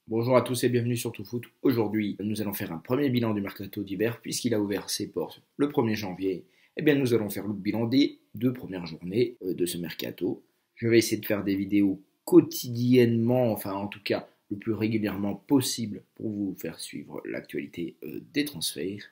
Bonjour à tous et bienvenue sur Tout Foot. Aujourd'hui, nous allons faire un premier bilan du mercato d'hiver puisqu'il a ouvert ses portes le 1er janvier. Eh bien, nous allons faire le bilan des 2 premières journées de ce mercato. Je vais essayer de faire des vidéos quotidiennement, enfin en tout cas le plus régulièrement possible pour vous faire suivre l'actualité des transferts.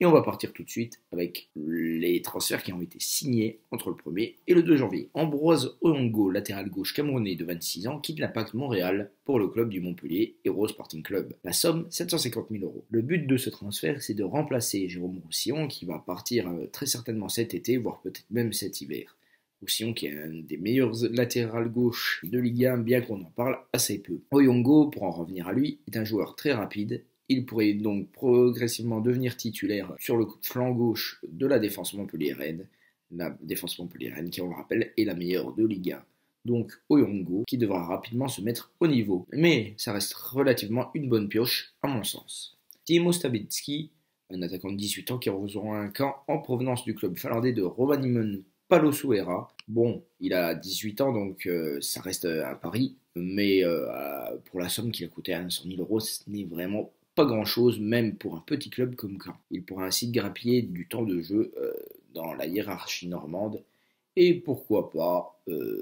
Et on va partir tout de suite avec les transferts qui ont été signés entre le 1er et le 2 janvier. Ambroise Oyongo, latéral gauche camerounais de 26 ans, quitte l'Impact Montréal pour le club du Montpellier Hero Sporting Club. La somme, 750 000 €. Le but de ce transfert, c'est de remplacer Jérôme Roussillon, qui va partir très certainement cet été, voire peut-être même cet hiver. Roussillon qui est un des meilleurs latérales gauche de Ligue 1, bien qu'on en parle assez peu. Oyongo, pour en revenir à lui, est un joueur très rapide. Il pourrait donc progressivement devenir titulaire sur le flanc gauche de la défense montpelliéraine. La défense montpelliéraine qui, on le rappelle, est la meilleure de Ligue 1. Donc Oyongo qui devra rapidement se mettre au niveau. Mais ça reste relativement une bonne pioche à mon sens. Timo Stabicki, un attaquant de 18 ans qui rejoint un camp en provenance du club finlandais de Rovaniemi Pallosuera. Bon, il a 18 ans donc ça reste un pari. Mais pour la somme qu'il a coûté à 100 000 €, ce n'est vraiment pas grand chose, même pour un petit club comme Caen. Il pourra ainsi grappiller du temps de jeu dans la hiérarchie normande et pourquoi pas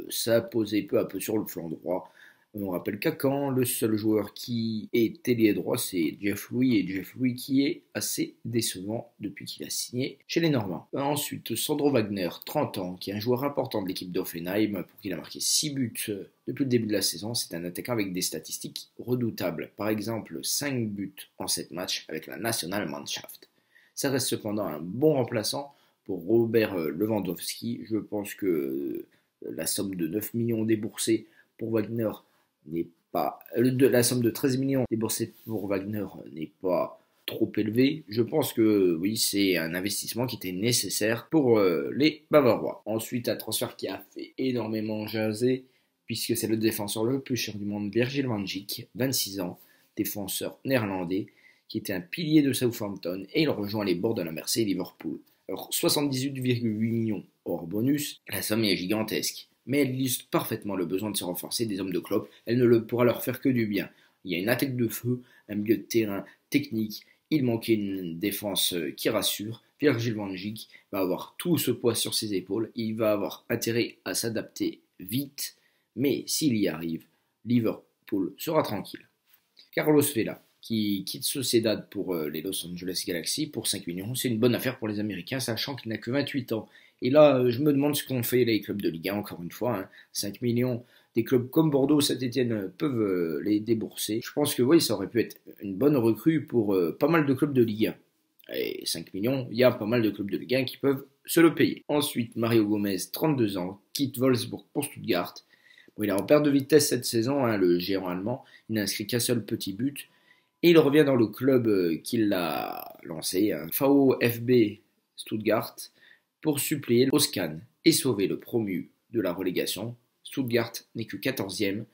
s'imposer peu à peu sur le flanc droit. On rappelle qu'à Caen, le seul joueur qui est ailier droit, c'est Jeff Louis, et Jeff Louis qui est assez décevant depuis qu'il a signé chez les Normands. Ensuite, Sandro Wagner, 30 ans, qui est un joueur important de l'équipe d'Offenheim, pour qui il a marqué 6 buts depuis le début de la saison. C'est un attaquant avec des statistiques redoutables. Par exemple, 5 buts en 7 matchs avec la Nationalmannschaft. Ça reste cependant un bon remplaçant pour Robert Lewandowski. Je pense que la somme de 9 millions déboursée pour Wagner n'est pas... la somme de 13 millions déboursée pour Wagner n'est pas trop élevée. Je pense que oui, c'est un investissement qui était nécessaire pour les Bavarois. Ensuite, un transfert qui a fait énormément jaser, puisque c'est le défenseur le plus cher du monde, Virgil van Dijk, 26 ans, défenseur néerlandais, qui était un pilier de Southampton, et il rejoint les bords de la Mersey et Liverpool. Alors, 78,8 millions hors bonus, la somme est gigantesque. Mais elle illustre parfaitement le besoin de se renforcer des hommes de Klopp. Elle ne pourra leur faire que du bien. Il y a une attaque de feu, un milieu de terrain technique. Il manquait une défense qui rassure. Virgil van Dijk va avoir tout ce poids sur ses épaules. Il va avoir intérêt à s'adapter vite. Mais s'il y arrive, Liverpool sera tranquille. Carlos Vela, qui quitte Sociedad pour les Los Angeles Galaxy pour 5 millions. C'est une bonne affaire pour les Américains, sachant qu'il n'a que 28 ans. Et là, je me demande ce qu'ont fait les clubs de Ligue 1, encore une fois. 5 millions, des clubs comme Bordeaux, Saint-Etienne peuvent les débourser. Je pense que oui, ça aurait pu être une bonne recrue pour pas mal de clubs de Ligue 1. Et 5 millions, il y a pas mal de clubs de Ligue 1 qui peuvent se le payer. Ensuite, Mario Gomez, 32 ans, quitte Wolfsburg pour Stuttgart. Bon, il est en perte de vitesse cette saison, le géant allemand. Il n'a inscrit qu'un seul petit but. Et il revient dans le club qui l'a lancé, VfB Stuttgart, pour suppléer Oscan et sauver le promu de la relégation. Stuttgart n'est que 14e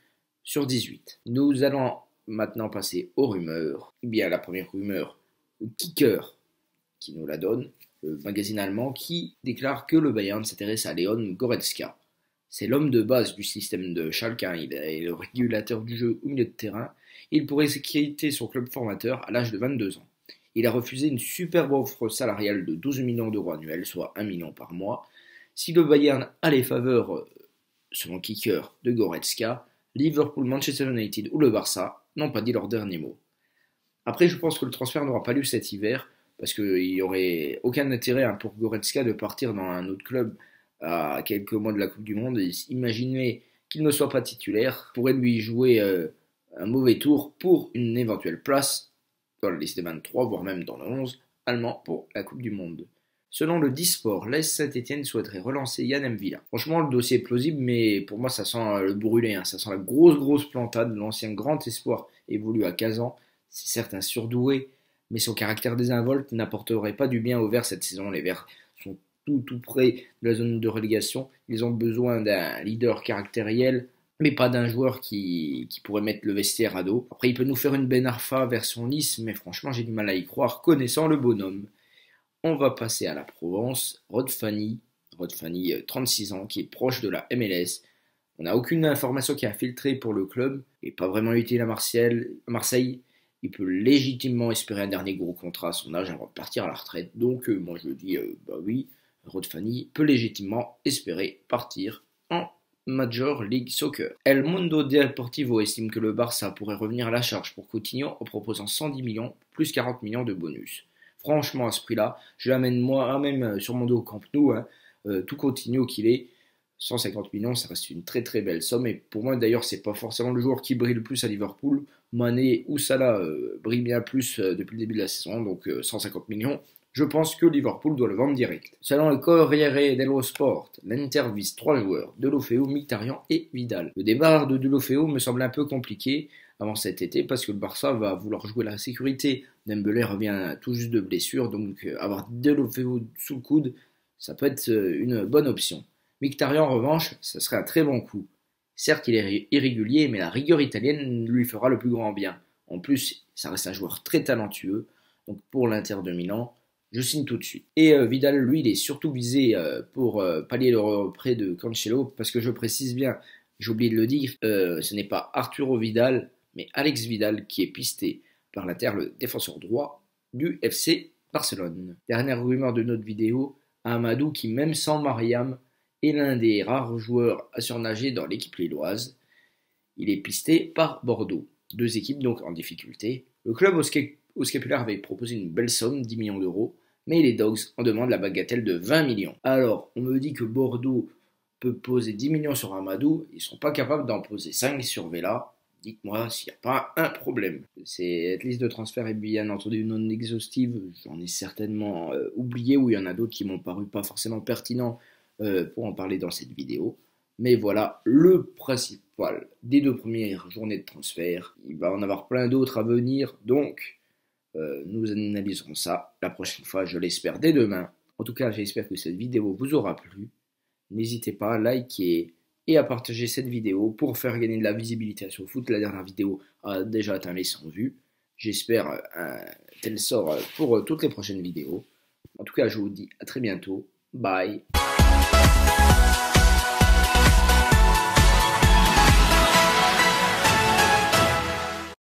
sur 18. Nous allons maintenant passer aux rumeurs. Eh bien, la première rumeur, le Kicker qui nous la donne, le magazine allemand qui déclare que le Bayern s'intéresse à Leon Goretzka. C'est l'homme de base du système de Schalke, il est le régulateur du jeu au milieu de terrain. Il pourrait quitter son club formateur à l'âge de 22 ans. Il a refusé une superbe offre salariale de 12 millions d'euros annuels, soit 1 million par mois. Si le Bayern a les faveurs, selon Kicker, de Goretzka, Liverpool, Manchester United ou le Barça n'ont pas dit leur dernier mot. Après, je pense que le transfert n'aura pas lieu cet hiver, parce qu'il n'y aurait aucun intérêt pour Goretzka de partir dans un autre club à quelques mois de la Coupe du Monde. Et imaginez qu'il ne soit pas titulaire, pourrait lui jouer un mauvais tour pour une éventuelle place dans la liste des 23, voire même dans le 11 allemand pour la Coupe du Monde. Selon le Disport, l'AS Saint-Etienne souhaiterait relancer Yann M'Vila. Franchement, le dossier est plausible, mais pour moi, ça sent le brûlé. Ça sent la grosse plantade. L'ancien grand espoir évolue à Kazan. C'est certes un surdoué, mais son caractère désinvolte n'apporterait pas du bien aux Verts cette saison. Les Verts sont tout près de la zone de relégation. Ils ont besoin d'un leader caractériel, mais pas d'un joueur qui pourrait mettre le vestiaire à dos. Après, il peut nous faire une Ben Arfa version Nice, mais franchement, j'ai du mal à y croire, connaissant le bonhomme. On va passer à la Provence. Rod Fanny, 36 ans, qui est proche de la MLS, On n'a aucune information qui a filtré pour le club, et pas vraiment utile à Marseille. Il peut légitimement espérer un dernier gros contrat à son âge avant de partir à la retraite. Donc moi je dis, bah oui, Rod Fanny peut légitimement espérer partir en Major League Soccer. El Mundo Deportivo estime que le Barça pourrait revenir à la charge pour Coutinho en proposant 110 millions plus 40 millions de bonus. Franchement, à ce prix-là, je l'amène moi-même sur mon dos au Camp Nou, tout Coutinho qu'il est. 150 millions, ça reste une très très belle somme. Et pour moi, d'ailleurs, c'est pas forcément le joueur qui brille le plus à Liverpool. Mané ou Salah brillent bien plus depuis le début de la saison, donc 150 millions. Je pense que Liverpool doit le vendre direct. Selon le Corriere dello Sport, l'Inter vise 3 joueurs, Deulofeu, Mkhitaryan et Vidal. Le départ de Deulofeu me semble un peu compliqué avant cet été parce que le Barça va vouloir jouer la sécurité. Dembélé revient tout juste de blessure, donc avoir Deulofeu sous le coude, ça peut être une bonne option. Mkhitaryan en revanche, ça serait un très bon coup. Certes, il est irrégulier, mais la rigueur italienne lui fera le plus grand bien. En plus, ça reste un joueur très talentueux, donc pour l'Inter de Milan, je signe tout de suite. Et Vidal, lui, il est surtout visé pour pallier le retrait de Cancelo, parce que je précise bien, j'ai oublié de le dire, ce n'est pas Arturo Vidal, mais Alex Vidal qui est pisté par l'Inter, le défenseur droit du FC Barcelone. Dernière rumeur de notre vidéo, Amadou qui, même sans Mariam, est l'un des rares joueurs à surnager dans l'équipe lilloise. Il est pisté par Bordeaux. 2 équipes donc en difficulté. Le club au scapulaire avait proposé une belle somme, 10 millions d'euros, mais les Dogs en demandent la bagatelle de 20 millions. Alors, on me dit que Bordeaux peut poser 10 millions sur Amadou, ils ne sont pas capables d'en poser 5 sur Vela. Dites-moi s'il n'y a pas un problème. Cette liste de transferts est bien entendu non exhaustive, j'en ai certainement oublié, ou il y en a d'autres qui m'ont paru pas forcément pertinents pour en parler dans cette vidéo. Mais voilà le principal des 2 premières journées de transfert. Il va en avoir plein d'autres à venir, donc nous analyserons ça la prochaine fois, je l'espère dès demain. En tout cas, j'espère que cette vidéo vous aura plu. N'hésitez pas à liker et à partager cette vidéo pour faire gagner de la visibilité sur le foot. La dernière vidéo a déjà atteint les 100 vues. J'espère un tel sort pour toutes les prochaines vidéos. En tout cas, je vous dis à très bientôt. Bye.